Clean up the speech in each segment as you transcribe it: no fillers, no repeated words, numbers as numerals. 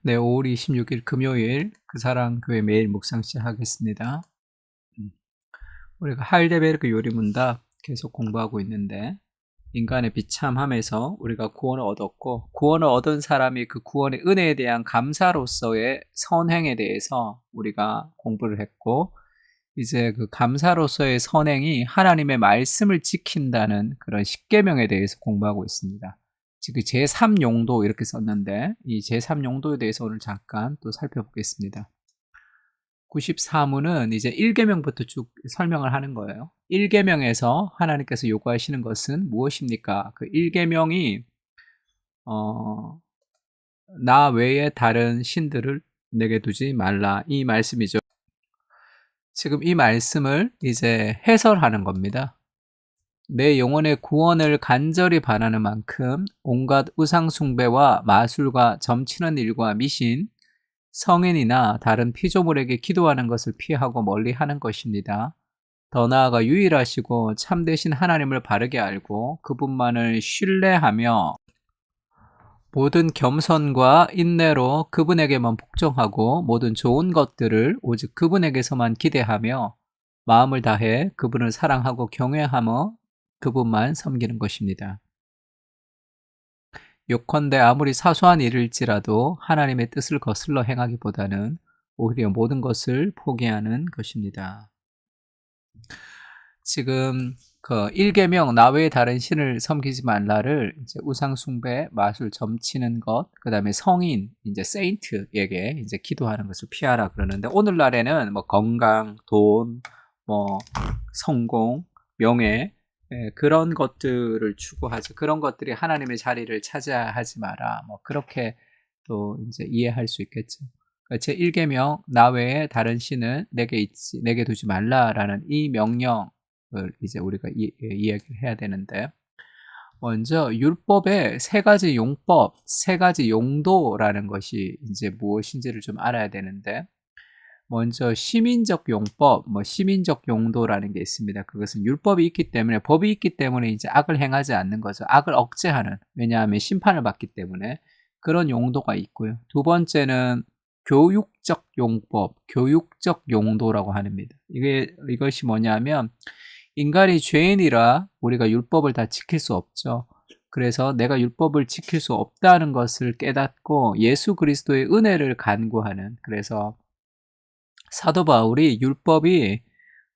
네, 5월 26일 금요일 그 사랑 교회 매일 묵상 시작하겠습니다. 음, 우리가 하이데베르크 요리문답 계속 공부하고 있는데 인간의 비참함에서 우리가 구원을 얻었고 구원을 얻은 사람이 그 구원의 은혜에 대한 감사로서의 선행에 대해서 우리가 공부를 했고 이제 그 감사로서의 선행이 하나님의 말씀을 지킨다는 그런 십계명에 대해서 공부하고 있습니다. 지금 제3용도 이렇게 썼는데 이 제3용도에 대해서 오늘 잠깐 또 살펴보겠습니다. 94문은 이제 1계명부터 쭉 설명을 하는 거예요. 1계명에서 하나님께서 요구하시는 것은 무엇입니까? 그 1계명이 나 외에 다른 신들을 내게 두지 말라 이 말씀이죠. 지금 이 말씀을 이제 해설하는 겁니다. 내 영혼의 구원을 간절히 바라는 만큼 온갖 우상숭배와 마술과 점치는 일과 미신, 성인이나 다른 피조물에게 기도하는 것을 피하고 멀리하는 것입니다. 더 나아가 유일하시고 참되신 하나님을 바르게 알고 그분만을 신뢰하며 모든 겸손과 인내로 그분에게만 복종하고 모든 좋은 것들을 오직 그분에게서만 기대하며 마음을 다해 그분을 사랑하고 경외하며 그분만 섬기는 것입니다. 요컨대 아무리 사소한 일일지라도 하나님의 뜻을 거슬러 행하기보다는 오히려 모든 것을 포기하는 것입니다. 지금 그 1계명 나 외에 다른 신을 섬기지 말라를 이제 우상 숭배, 마술 점치는 것, 그다음에 성인 이제 세인트에게 이제 기도하는 것을 피하라 그러는데 오늘날에는 뭐 건강, 돈, 뭐 성공, 명예 그런 것들을 추구하지 그런 것들이 하나님의 자리를 차지하지 마라. 뭐 그렇게 또 이제 이해할 수 있겠죠. 그러니까 제 1계명 나 외에 다른 신은 내게 두지 말라라는 이 명령 이제 우리가 이야기를 해야 되는데 먼저 율법의 세 가지 용법, 세 가지 용도라는 것이 이제 무엇인지를 좀 알아야 되는데 먼저 시민적 용법, 뭐 시민적 용도라는 게 있습니다. 그것은 율법이 있기 때문에 법이 있기 때문에 이제 악을 행하지 않는 거죠. 악을 억제하는 왜냐하면 심판을 받기 때문에 그런 용도가 있고요. 두 번째는 교육적 용법, 교육적 용도라고 합니다. 이것이 뭐냐면 인간이 죄인이라 우리가 율법을 다 지킬 수 없죠. 그래서 내가 율법을 지킬 수 없다는 것을 깨닫고 예수 그리스도의 은혜를 간구하는 그래서 사도 바울이 율법이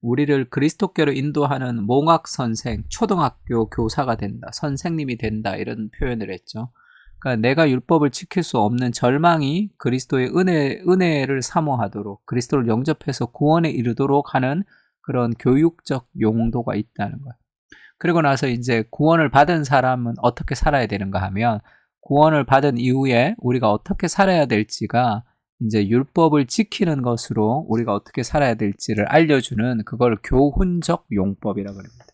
우리를 그리스도께로 인도하는 몽학 선생, 초등학교 교사가 된다, 선생님이 된다 이런 표현을 했죠. 그러니까 내가 율법을 지킬 수 없는 절망이 그리스도의 은혜를 사모하도록 그리스도를 영접해서 구원에 이르도록 하는 그런 교육적 용도가 있다는 거예요. 그리고 나서 이제 구원을 받은 사람은 어떻게 살아야 되는가 하면 구원을 받은 이후에 우리가 어떻게 살아야 될지가 이제 율법을 지키는 것으로 우리가 어떻게 살아야 될지를 알려주는 그걸 교훈적 용법이라고 합니다.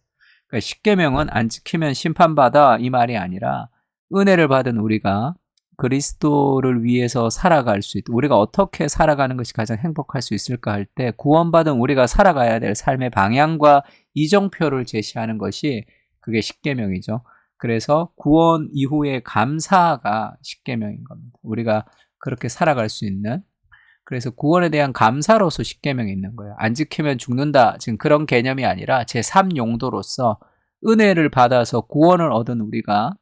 그러니까 십계명은 안 지키면 심판받아 이 말이 아니라 은혜를 받은 우리가 그리스도를 위해서 살아갈 수 있다. 우리가 어떻게 살아가는 것이 가장 행복할 수 있을까 할 때 구원받은 우리가 살아가야 될 삶의 방향과 이정표를 제시하는 것이 그게 십계명이죠. 그래서 구원 이후의 감사가 십계명인 겁니다. 우리가 그렇게 살아갈 수 있는 그래서 구원에 대한 감사로서 십계명이 있는 거예요. 안 지키면 죽는다. 지금 그런 개념이 아니라 제3용도로서 은혜를 받아서 구원을 얻은 우리가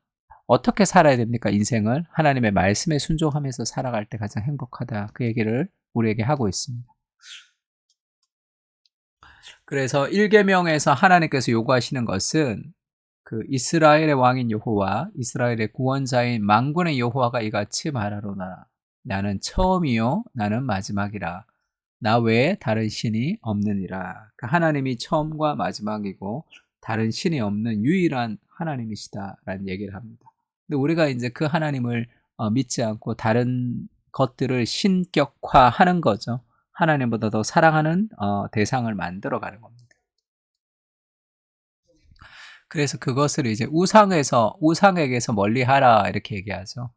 어떻게 살아야 됩니까? 인생을 하나님의 말씀에 순종하면서 살아갈 때 가장 행복하다. 그 얘기를 우리에게 하고 있습니다. 그래서 1계명에서 하나님께서 요구하시는 것은 그 이스라엘의 왕인 여호와, 이스라엘의 구원자인 만군의 여호와가 이같이 말하노라. 나는 처음이요, 나는 마지막이라. 나 외에 다른 신이 없느니라. 그 하나님이 처음과 마지막이고 다른 신이 없는 유일한 하나님이시다라는 얘기를 합니다. 근데 우리가 이제 그 하나님을 믿지 않고 다른 것들을 신격화하는 거죠. 하나님보다 더 사랑하는 대상을 만들어가는 겁니다. 그래서 그것을 이제 우상에게서 멀리하라 이렇게 얘기하죠.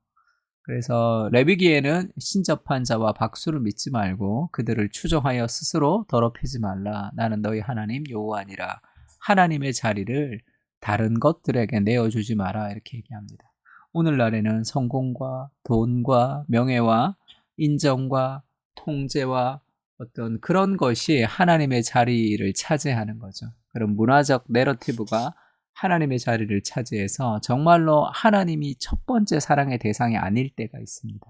그래서 레위기에는 신접한 자와 박수를 믿지 말고 그들을 추종하여 스스로 더럽히지 말라. 나는 너희 하나님 여호와니라. 하나님의 자리를 다른 것들에게 내어주지 마라 이렇게 얘기합니다. 오늘날에는 성공과 돈과 명예와 인정과 통제와 어떤 그런 것이 하나님의 자리를 차지하는 거죠. 그런 문화적 내러티브가 하나님의 자리를 차지해서 정말로 하나님이 첫 번째 사랑의 대상이 아닐 때가 있습니다.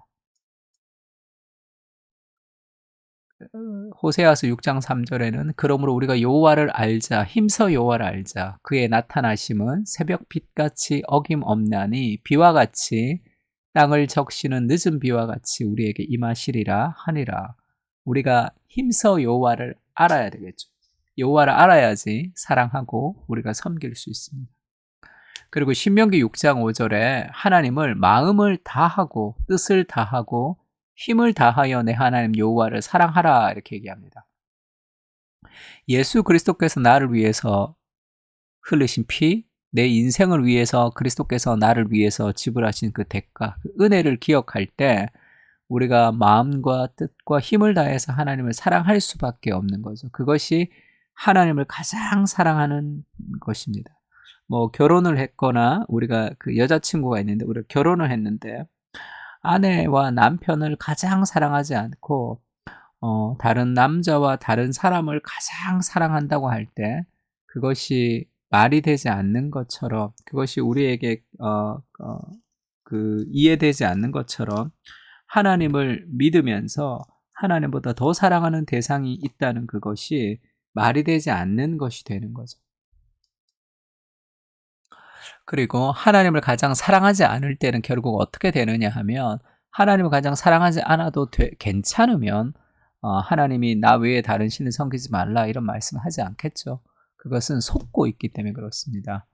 호세아서 6장 3절에는 그러므로 우리가 여호와를 알자 힘써 여호와를 알자 그의 나타나심은 새벽 빛같이 어김없나니 비와 같이 땅을 적시는 늦은 비와 같이 우리에게 임하시리라 하니라. 우리가 힘써 여호와를 알아야 되겠죠. 여호와를 알아야지 사랑하고 우리가 섬길 수 있습니다. 그리고 신명기 6장 5절에 하나님을 마음을 다하고 뜻을 다하고 힘을 다하여 내 하나님 여호와를 사랑하라 이렇게 얘기합니다. 예수 그리스도께서 나를 위해서 흘리신 피, 내 인생을 위해서 그리스도께서 나를 위해서 지불하신 그 대가, 그 은혜를 기억할 때 우리가 마음과 뜻과 힘을 다해서 하나님을 사랑할 수밖에 없는 거죠. 그것이 하나님을 가장 사랑하는 것입니다. 뭐 결혼을 했거나 우리가 그 여자친구가 있는데 우리가 결혼을 했는데 아내와 남편을 가장 사랑하지 않고 다른 남자와 다른 사람을 가장 사랑한다고 할 때 그것이 말이 되지 않는 것처럼 그것이 우리에게 이해되지 않는 것처럼 하나님을 믿으면서 하나님보다 더 사랑하는 대상이 있다는 그것이 말이 되지 않는 것이 되는 거죠. 그리고 하나님을 가장 사랑하지 않을 때는 결국 어떻게 되느냐 하면 하나님을 가장 사랑하지 않아도 괜찮으면 하나님이 나 외에 다른 신을 섬기지 말라 이런 말씀을 하지 않겠죠. 그것은 속고 있기 때문에 그렇습니다.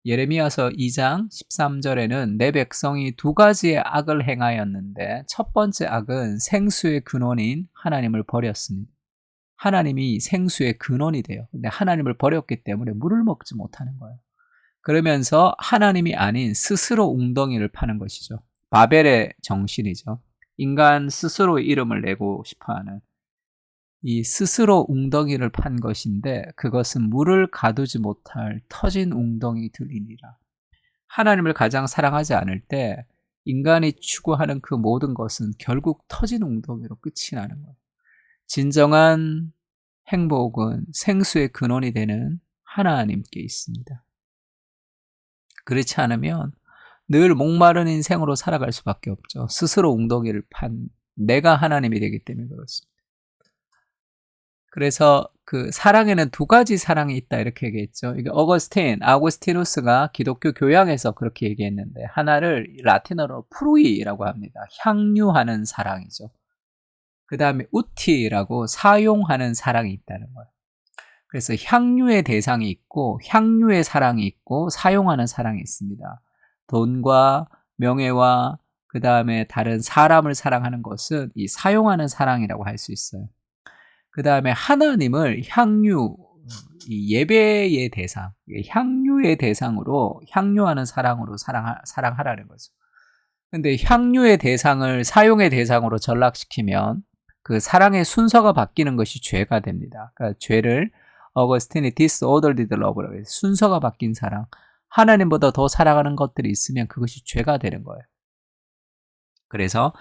예레미야서 2장 13절에는 내 백성이 두 가지의 악을 행하였는데 첫 번째 악은 생수의 근원인 하나님을 버렸습니다. 하나님이 생수의 근원이 돼요. 근데 하나님을 버렸기 때문에 물을 먹지 못하는 거예요. 그러면서 하나님이 아닌 스스로 웅덩이를 파는 것이죠. 바벨의 정신이죠. 인간 스스로 이름을 내고 싶어하는 이 스스로 웅덩이를 판 것인데 그것은 물을 가두지 못할 터진 웅덩이들이니라. 하나님을 가장 사랑하지 않을 때 인간이 추구하는 그 모든 것은 결국 터진 웅덩이로 끝이 나는 거예요. 진정한 행복은 생수의 근원이 되는 하나님께 있습니다. 그렇지 않으면 늘 목마른 인생으로 살아갈 수밖에 없죠. 스스로 웅덩이를 판 내가 하나님이 되기 때문에 그렇습니다. 그래서 그 사랑에는 두 가지 사랑이 있다 이렇게 얘기했죠. 이게 아구스티누스가 기독교 교양에서 그렇게 얘기했는데 하나를 라틴어로 프루이라고 합니다. 향유하는 사랑이죠. 그 다음에 우티라고 사용하는 사랑이 있다는 거예요. 그래서 향유의 대상이 있고 향유의 사랑이 있고 사용하는 사랑이 있습니다. 돈과 명예와 그 다음에 다른 사람을 사랑하는 것은 이 사용하는 사랑이라고 할 수 있어요. 그 다음에 하나님을 이 예배의 대상, 향유의 대상으로 향유하는 사랑으로 사랑하라는 거죠. 근데 향유의 대상을 사용의 대상으로 전락시키면 그 사랑의 순서가 바뀌는 것이 죄가 됩니다. 그러니까 죄를 어거스틴이 disordered love라고 해요. 순서가 바뀐 사랑. 하나님보다 더 사랑하는 것들이 있으면 그것이 죄가 되는 거예요. 그래서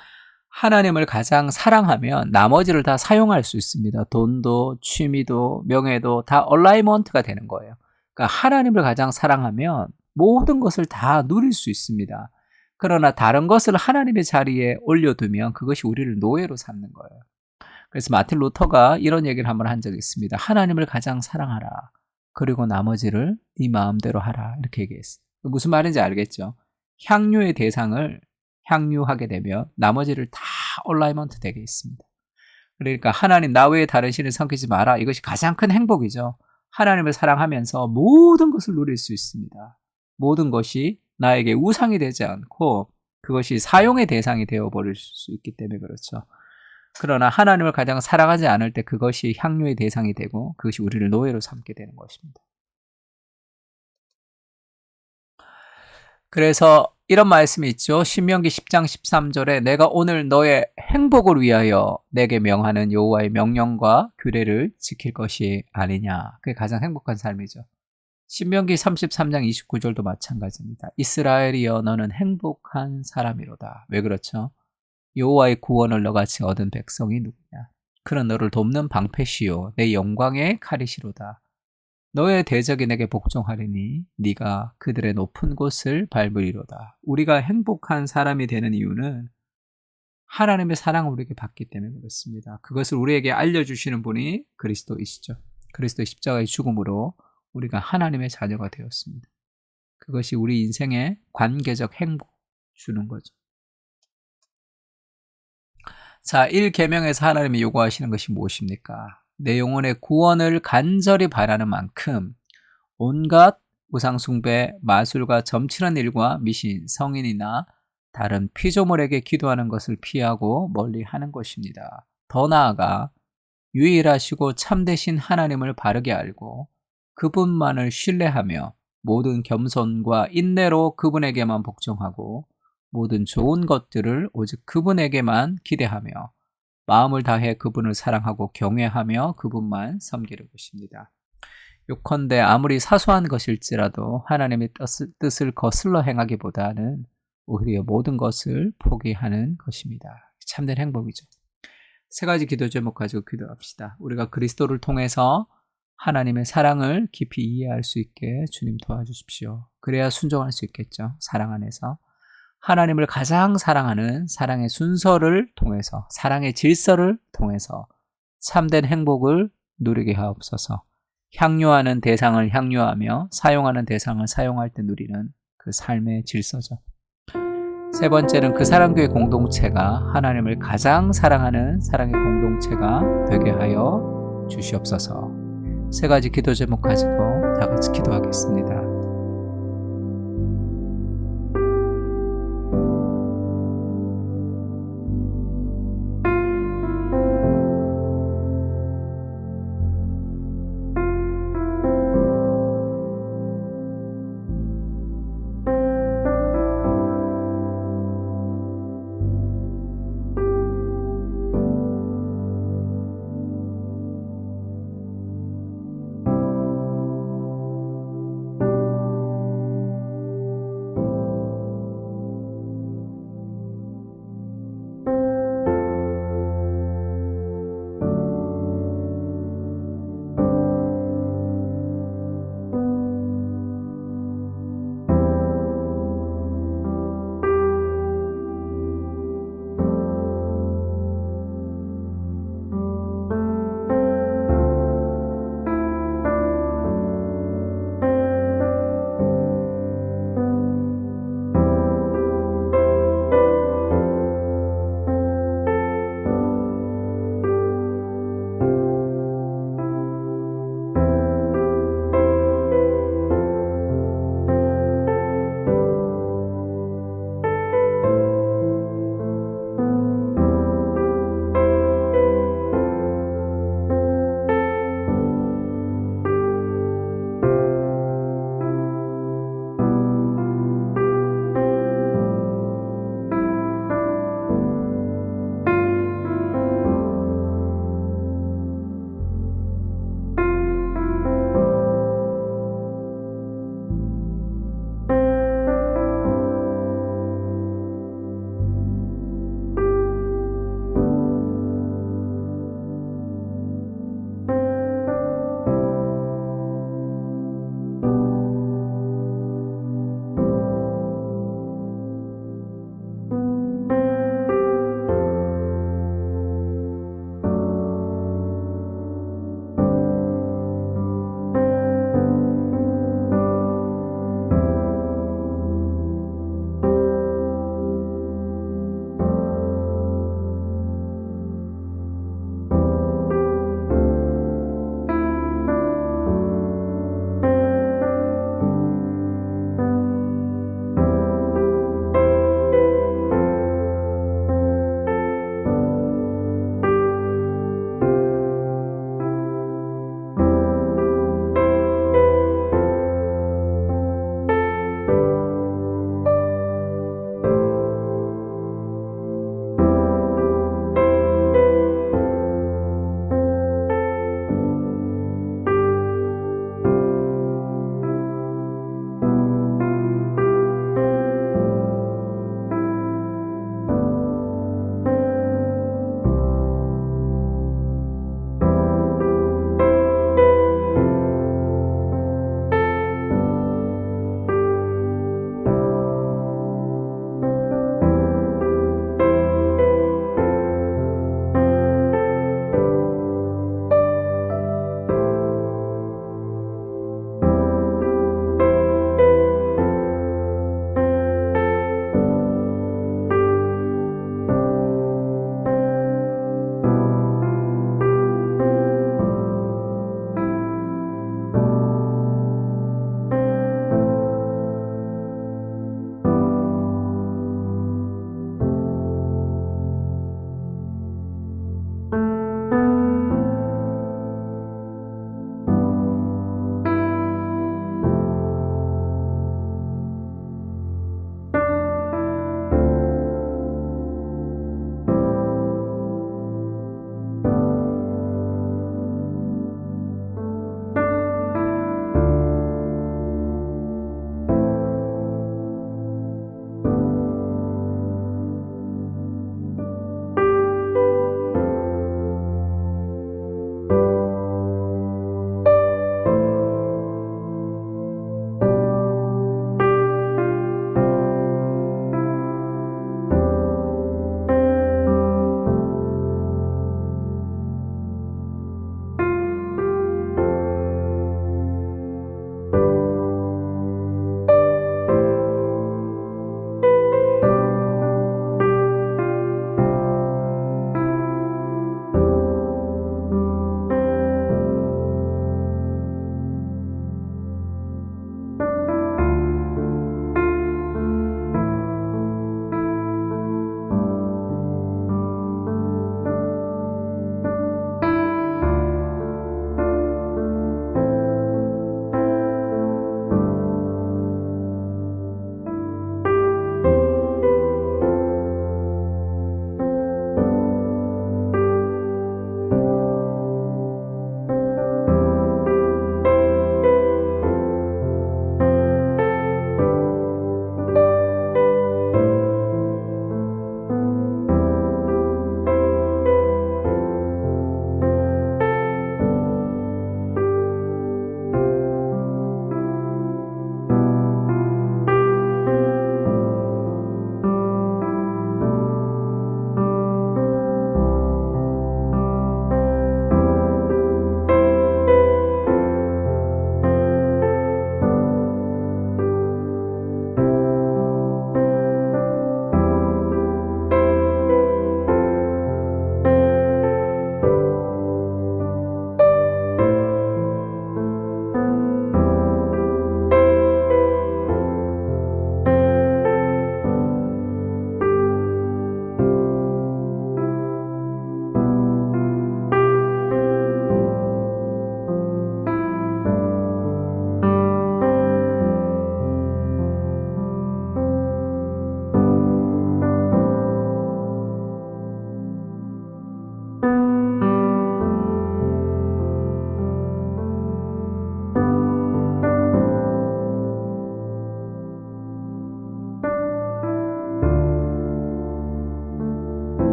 하나님을 가장 사랑하면 나머지를 다 사용할 수 있습니다. 돈도 취미도 명예도 다 얼라이먼트가 되는 거예요. 그러니까 하나님을 가장 사랑하면 모든 것을 다 누릴 수 있습니다. 그러나 다른 것을 하나님의 자리에 올려두면 그것이 우리를 노예로 삼는 거예요. 그래서 마틴 루터가 이런 얘기를 한번 한 적이 있습니다. 하나님을 가장 사랑하라. 그리고 나머지를 네 마음대로 하라. 이렇게 얘기했어요. 무슨 말인지 알겠죠? 향유의 대상을 향유하게 되면 나머지를 다 얼라이먼트 되게 있습니다. 그러니까 하나님 나 외에 다른 신을 섬기지 마라. 이것이 가장 큰 행복이죠. 하나님을 사랑하면서 모든 것을 누릴 수 있습니다. 모든 것이 나에게 우상이 되지 않고 그것이 사용의 대상이 되어버릴 수 있기 때문에 그렇죠. 그러나 하나님을 가장 사랑하지 않을 때 그것이 향유의 대상이 되고 그것이 우리를 노예로 삼게 되는 것입니다. 그래서 이런 말씀이 있죠. 신명기 10장 13절에 내가 오늘 너의 행복을 위하여 내게 명하는 여호와의 명령과 규례를 지킬 것이 아니냐. 그게 가장 행복한 삶이죠. 신명기 33장 29절도 마찬가지입니다. 이스라엘이여 너는 행복한 사람이로다. 왜 그렇죠? 여호와의 구원을 너같이 얻은 백성이 누구냐? 그는 너를 돕는 방패시요 내 영광의 칼이시로다. 너의 대적이 내게 복종하리니 네가 그들의 높은 곳을 밟으리로다. 우리가 행복한 사람이 되는 이유는 하나님의 사랑을 우리에게 받기 때문에 그렇습니다. 그것을 우리에게 알려주시는 분이 그리스도이시죠. 그리스도의 십자가의 죽음으로 우리가 하나님의 자녀가 되었습니다. 그것이 우리 인생의 관계적 행복 주는 거죠. 자, 1계명에서 하나님이 요구하시는 것이 무엇입니까? 내 영혼의 구원을 간절히 바라는 만큼 온갖 우상숭배, 마술과 점치는 일과 미신, 성인이나 다른 피조물에게 기도하는 것을 피하고 멀리하는 것입니다. 더 나아가 유일하시고 참되신 하나님을 바르게 알고 그분만을 신뢰하며 모든 겸손과 인내로 그분에게만 복종하고 모든 좋은 것들을 오직 그분에게만 기대하며 마음을 다해 그분을 사랑하고 경외하며 그분만 섬기는 것입니다. 요컨대 아무리 사소한 것일지라도 하나님의 뜻을 거슬러 행하기보다는 오히려 모든 것을 포기하는 것입니다. 참된 행복이죠. 세 가지 기도 제목 가지고 기도합시다. 우리가 그리스도를 통해서 하나님의 사랑을 깊이 이해할 수 있게 주님 도와주십시오. 그래야 순종할 수 있겠죠. 사랑 안에서. 하나님을 가장 사랑하는 사랑의 순서를 통해서, 사랑의 질서를 통해서 참된 행복을 누리게 하옵소서. 향유하는 대상을 향유하며 사용하는 대상을 사용할 때 누리는 그 삶의 질서죠. 세 번째는 그 사랑교회 공동체가 하나님을 가장 사랑하는 사랑의 공동체가 되게 하여 주시옵소서. 세 가지 기도 제목 가지고 다 같이 기도하겠습니다.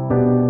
네.